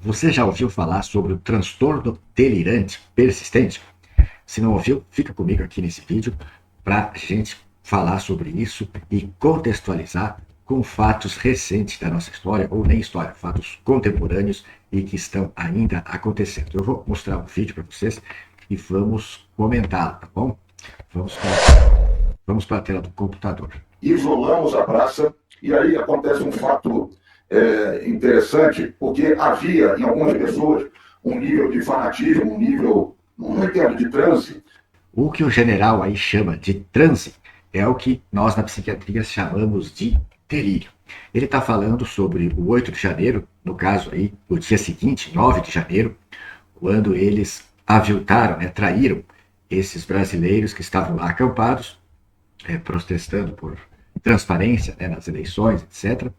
Você já ouviu falar sobre o transtorno delirante persistente? Se não ouviu, fica comigo aqui nesse vídeo para a gente falar sobre isso e contextualizar com fatos recentes da nossa história, ou nem história, fatos contemporâneos e que estão ainda acontecendo. Eu vou mostrar um vídeo para vocês e vamos comentá-lo, tá bom? Vamos para a tela do computador. Isolamos a praça e aí acontece um fato interessante, porque havia em algumas pessoas um nível de fanatismo, um nível, não entendo, de transe. O que o general aí chama de transe é o que nós na psiquiatria chamamos de delírio. Ele está falando sobre o 8 de janeiro, no caso aí, o dia seguinte, 9 de janeiro, quando eles aviltaram, traíram esses brasileiros que estavam lá acampados, protestando por transparência nas eleições, etc.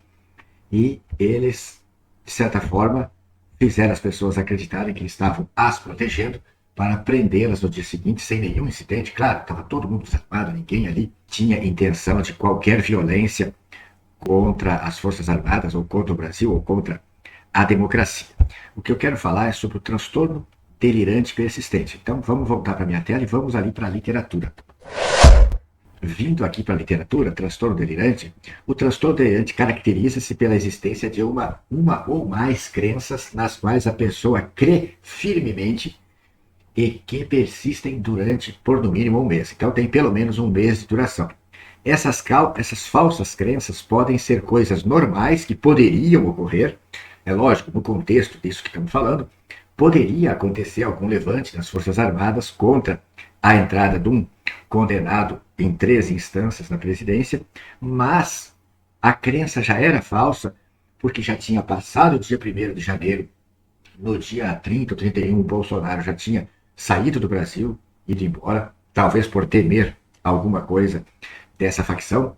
E eles, de certa forma, fizeram as pessoas acreditarem que estavam as protegendo para prendê-las no dia seguinte sem nenhum incidente. Claro, estava todo mundo desarmado, ninguém ali tinha intenção de qualquer violência contra as Forças Armadas, ou contra o Brasil, ou contra a democracia. O que eu quero falar é sobre o transtorno delirante persistente. Então, vamos voltar para a minha tela e vamos ali para a literatura. Vindo aqui para a literatura, transtorno delirante, o transtorno delirante caracteriza-se pela existência de uma ou mais crenças nas quais a pessoa crê firmemente e que persistem durante, por no mínimo, um mês. Então tem pelo menos um mês de duração. Essas falsas crenças podem ser coisas normais que poderiam ocorrer, é lógico, no contexto disso que estamos falando, poderia acontecer algum levante nas Forças Armadas contra a entrada de um condenado em 13 instâncias na presidência, mas a crença já era falsa, porque já tinha passado o dia 1º de janeiro, no dia 30 ou 31 o Bolsonaro já tinha saído do Brasil, ido embora, talvez por temer alguma coisa dessa facção,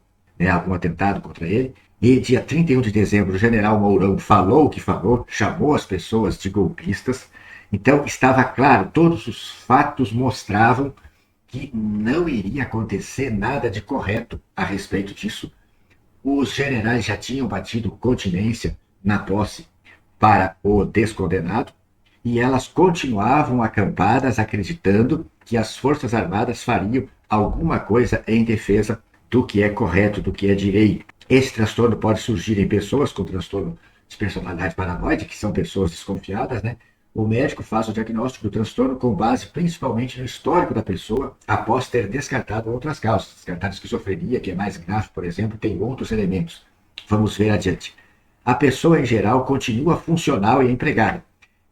algum atentado contra ele. E dia 31 de dezembro o general Mourão falou o que falou, chamou as pessoas de golpistas. Então estava claro, todos os fatos mostravam que não iria acontecer nada de correto a respeito disso. Os generais já tinham batido continência na posse para o descondenado e elas continuavam acampadas acreditando que as Forças Armadas fariam alguma coisa em defesa do que é correto, do que é direito. Esse transtorno pode surgir em pessoas com transtorno de personalidade paranoide, que são pessoas desconfiadas, O médico faz o diagnóstico do transtorno com base principalmente no histórico da pessoa, após ter descartado outras causas. Descartado esquizofrenia, que é mais grave, por exemplo, tem outros elementos. Vamos ver adiante. A pessoa, em geral, continua funcional e empregada.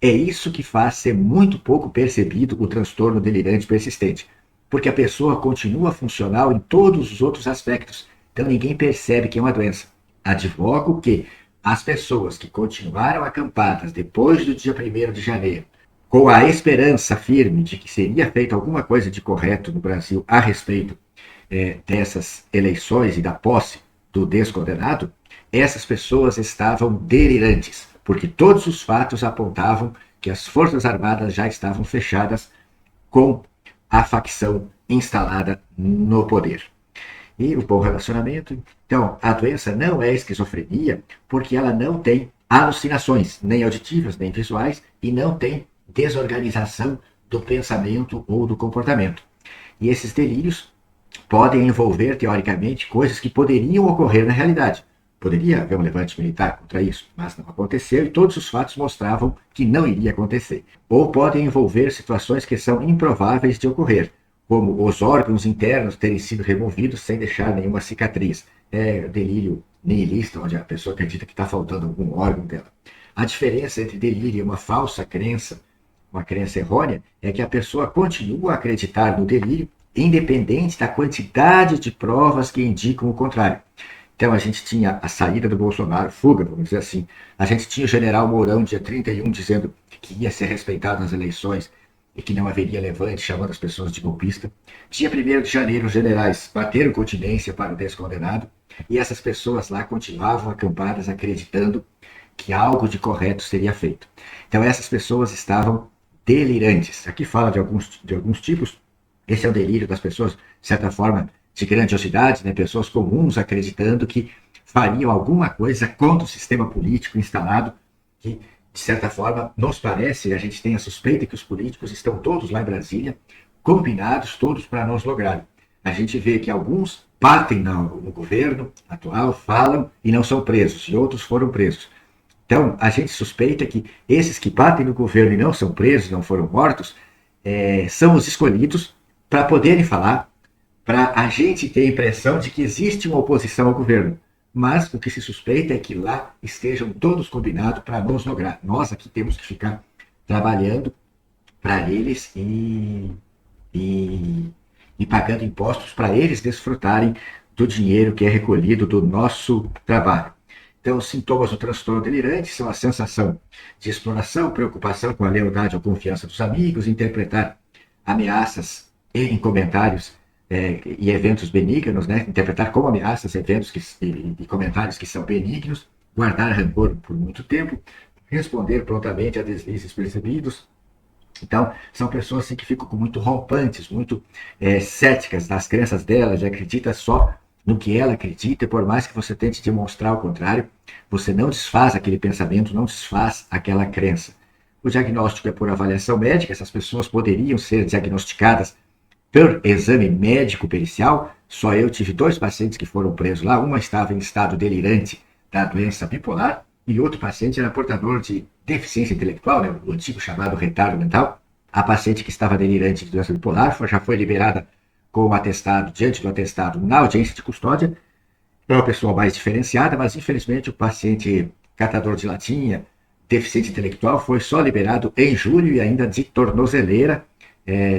É isso que faz ser muito pouco percebido o transtorno delirante persistente, porque a pessoa continua funcional em todos os outros aspectos, então ninguém percebe que é uma doença. Advogo que as pessoas que continuaram acampadas depois do dia 1º de janeiro, com a esperança firme de que seria feita alguma coisa de correto no Brasil a respeito dessas eleições e da posse do descondenado, essas pessoas estavam delirantes, porque todos os fatos apontavam que as Forças Armadas já estavam fechadas com a facção instalada no poder. E o bom relacionamento. Então, a doença não é esquizofrenia porque ela não tem alucinações, nem auditivas, nem visuais, e não tem desorganização do pensamento ou do comportamento. E esses delírios podem envolver, teoricamente, coisas que poderiam ocorrer na realidade. Poderia haver um levante militar contra isso, mas não aconteceu e todos os fatos mostravam que não iria acontecer. Ou podem envolver situações que são improváveis de ocorrer, como os órgãos internos terem sido removidos sem deixar nenhuma cicatriz. É delírio nihilista, onde a pessoa acredita que está faltando algum órgão dela. A diferença entre delírio e uma falsa crença, uma crença errônea, é que a pessoa continua a acreditar no delírio, independente da quantidade de provas que indicam o contrário. Então a gente tinha a saída do Bolsonaro, fuga, vamos dizer assim. A gente tinha o general Mourão, dia 31, dizendo que ia ser respeitado nas eleições e que não haveria levante, chamando as pessoas de golpista. Dia 1º de janeiro, os generais bateram continência para o descondenado e essas pessoas lá continuavam acampadas acreditando que algo de correto seria feito. Então essas pessoas estavam delirantes. Aqui fala de alguns tipos. Esse é o delírio das pessoas, de certa forma, de grandiosidade, pessoas comuns acreditando que fariam alguma coisa contra o sistema político instalado, que de certa forma, nos parece, a gente tem a suspeita que os políticos estão todos lá em Brasília, combinados todos para nos lograrem. A gente vê que alguns batem no governo atual, falam e não são presos, e outros foram presos. Então, a gente suspeita que esses que batem no governo e não são presos, não foram mortos, são os escolhidos para poderem falar, para a gente ter a impressão de que existe uma oposição ao governo. Mas o que se suspeita é que lá estejam todos combinados para nos lograr. Nós aqui temos que ficar trabalhando para eles e pagando impostos para eles desfrutarem do dinheiro que é recolhido do nosso trabalho. Então, os sintomas do transtorno delirante são a sensação de exploração, preocupação com a lealdade ou confiança dos amigos, interpretar ameaças em comentários e eventos benignos, né? Interpretar como ameaças eventos e comentários que são benignos, guardar rancor por muito tempo, responder prontamente a deslizes percebidos. Então, são pessoas assim, que ficam muito rompantes, muito céticas nas crenças delas, acredita só no que ela acredita, e por mais que você tente demonstrar o contrário, você não desfaz aquele pensamento, não desfaz aquela crença. O diagnóstico é por avaliação médica, essas pessoas poderiam ser diagnosticadas por exame médico pericial. Só eu tive 2 pacientes que foram presos lá, uma estava em estado delirante da doença bipolar, e outro paciente era portador de deficiência intelectual, né, o antigo chamado retardo mental. A paciente que estava delirante de doença bipolar já foi liberada com o atestado, diante do atestado, na audiência de custódia. É uma pessoa mais diferenciada, mas infelizmente o paciente catador de latinha, deficiente intelectual, foi só liberado em julho e ainda de tornozeleira,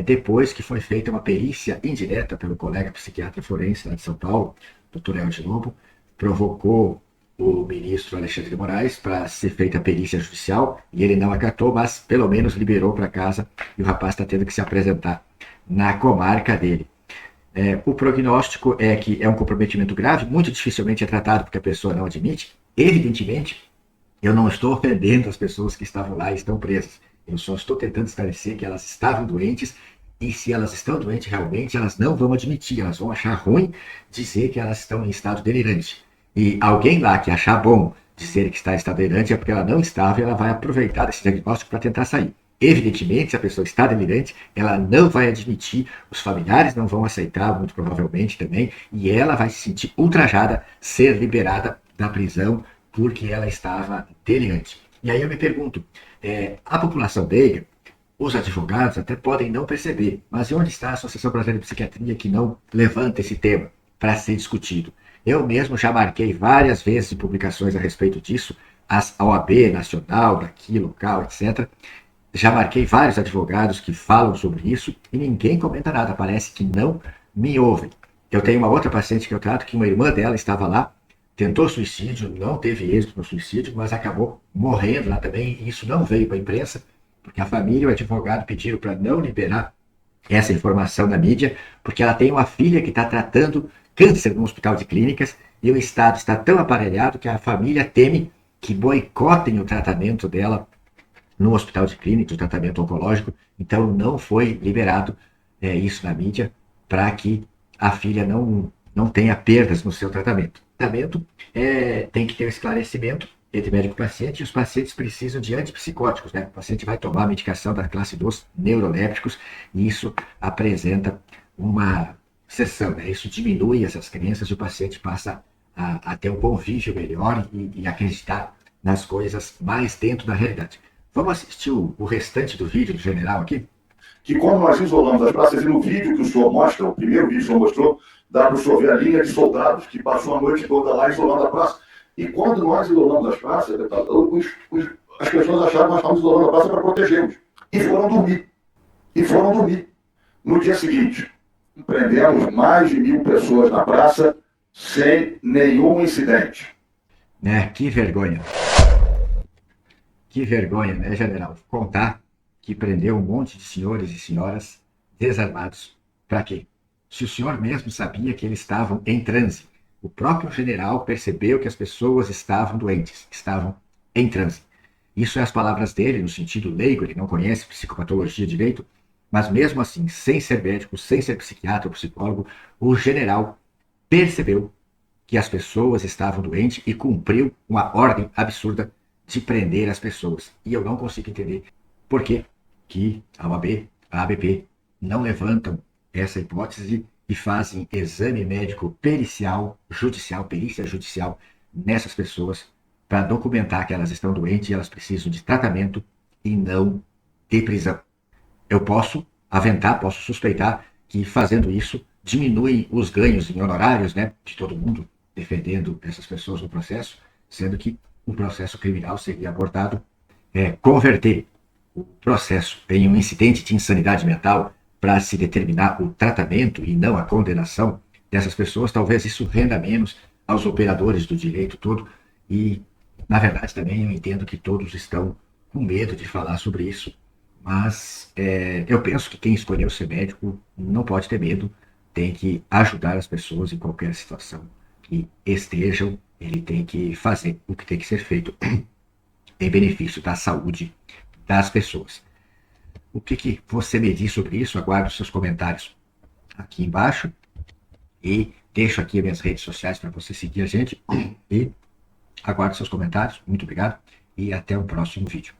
depois que foi feita uma perícia indireta pelo colega psiquiatra forense lá de São Paulo, Dr. Elde Lobo, provocou o ministro Alexandre de Moraes para ser feita a perícia judicial e ele não acatou, mas pelo menos liberou para casa e o rapaz está tendo que se apresentar na comarca dele. O prognóstico é que é um comprometimento grave, muito dificilmente é tratado porque a pessoa não admite. Evidentemente, eu não estou ofendendo as pessoas que estavam lá e estão presas. Eu só estou tentando esclarecer que elas estavam doentes e se elas estão doentes realmente, elas não vão admitir, elas vão achar ruim dizer que elas estão em estado delirante. E alguém lá que achar bom dizer que está em estado delirante é porque ela não estava e ela vai aproveitar desse diagnóstico para tentar sair. Evidentemente, se a pessoa está delirante, ela não vai admitir, os familiares não vão aceitar, muito provavelmente também, e ela vai se sentir ultrajada, ser liberada da prisão porque ela estava delirante. E aí eu me pergunto, a população leiga, os advogados até podem não perceber, mas onde está a Associação Brasileira de Psiquiatria que não levanta esse tema para ser discutido? Eu mesmo já marquei várias vezes publicações a respeito disso, a OAB nacional, daqui, local, etc., já marquei vários advogados que falam sobre isso e ninguém comenta nada, parece que não me ouvem. Eu tenho uma outra paciente que eu trato que uma irmã dela estava lá, tentou suicídio, não teve êxito no suicídio, mas acabou morrendo lá também, e isso não veio para a imprensa, porque a família e o advogado pediram para não liberar essa informação na mídia, porque ela tem uma filha que está tratando câncer no hospital de clínicas e o estado está tão aparelhado que a família teme que boicotem o tratamento dela no hospital de clínica, de tratamento oncológico. Então não foi liberado isso na mídia para que a filha não tenha perdas no seu tratamento. O tratamento tem que ter um esclarecimento entre médico e paciente, e os pacientes precisam de antipsicóticos, né? O paciente vai tomar a medicação da classe dos neurolépticos e isso apresenta uma cessão, né? Isso diminui essas crenças e o paciente passa a ter um convívio melhor e acreditar nas coisas mais dentro da realidade. Vamos assistir o restante do vídeo do general aqui? Que quando nós isolamos as praças, e no vídeo que o senhor mostra, o primeiro vídeo que o senhor mostrou, dá para o senhor ver a linha de soldados que passou a noite toda lá isolando a praça. E quando nós isolamos as praças, as pessoas acharam que nós estávamos isolando a praça para protegê-los. E foram dormir. No dia seguinte, prendemos mais de 1.000 pessoas na praça sem nenhum incidente. Que vergonha. Que vergonha, né, general? Contar que prendeu um monte de senhores e senhoras desarmados. Para quê? Se o senhor mesmo sabia que eles estavam em transe. O próprio general percebeu que as pessoas estavam doentes, estavam em transe. Isso é as palavras dele, no sentido leigo, ele não conhece psicopatologia direito, mas mesmo assim, sem ser médico, sem ser psiquiatra ou psicólogo, o general percebeu que as pessoas estavam doentes e cumpriu uma ordem absurda de prender as pessoas. E eu não consigo entender por que a OAB, a ABP, não levantam essa hipótese e fazem exame médico pericial, judicial, perícia judicial nessas pessoas para documentar que elas estão doentes e elas precisam de tratamento e não de prisão. Eu posso aventar, posso suspeitar que fazendo isso diminui os ganhos em honorários, né, de todo mundo defendendo essas pessoas no processo, sendo que o processo criminal seria abordado, converter o processo em um incidente de insanidade mental para se determinar o tratamento e não a condenação dessas pessoas, talvez isso renda menos aos operadores do direito todo e, na verdade, também eu entendo que todos estão com medo de falar sobre isso, mas eu penso que quem escolheu ser médico não pode ter medo, tem que ajudar as pessoas em qualquer situação que estejam, ele tem que fazer o que tem que ser feito em benefício da saúde das pessoas. O que você me diz sobre isso? Aguardo seus comentários aqui embaixo e deixo aqui minhas redes sociais para você seguir a gente e aguardo seus comentários. Muito obrigado e até o próximo vídeo.